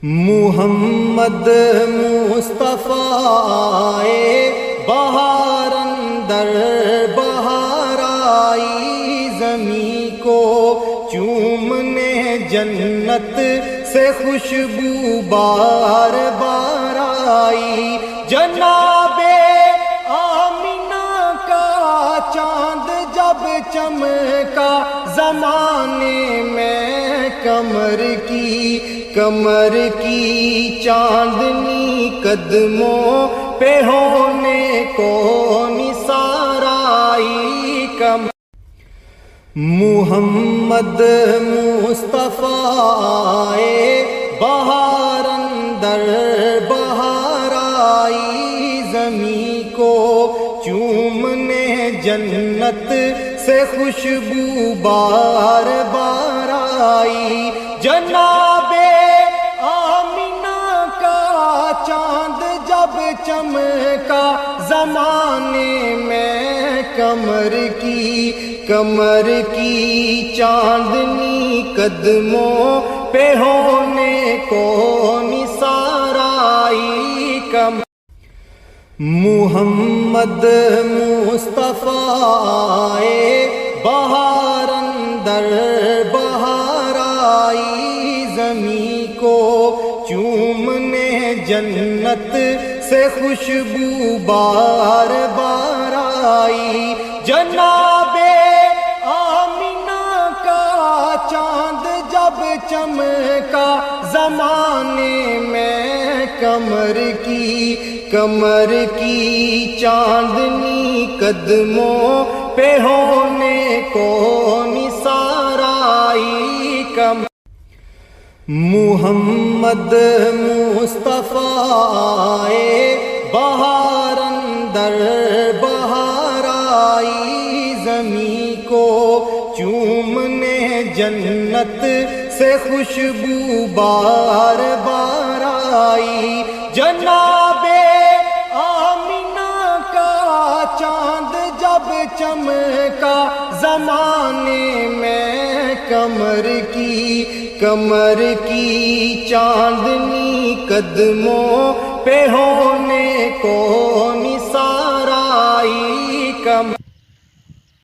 محمد مصطفیٰ بہار اندر بہار آئی، زمیں کو چومنے جنت سے خوشبو بار بار آئی۔ جناب آمینہ کا چاند جب چمکا زمانے میں کمر کی چاندنی قدموں پہ ہونے کو نثار آئی۔ محمد مصطفیٰ بہار اندر بہار آئی، زمیں کو چومنے جنت سے خوشبو بار بار آئی۔ جناب آمینہ کا چاند جب چمکا زمانے میں کمر کی چاندنی قدموں پہ ہونے کو نثار آئی۔ محمد مصطفیٰ بہار اندر بہار آئی، زمیں کو چومنے جنت سے خوشبو بار بار آئی۔ جناب آمینہ کا چاند جب چمکا زمانے میں کمر کی چاندنی قدموں پہ ہونے کو نثار آئی۔ محمد مصطفیٰ بہار اندر بہار آئی، زمیں کو چومنے جنت سے خوشبو بار بار آئی۔ جناب آمینہ کا چاند جب چمکا زمانے میں کمر کی چاندنی قدموں پہ ہونے کو نثار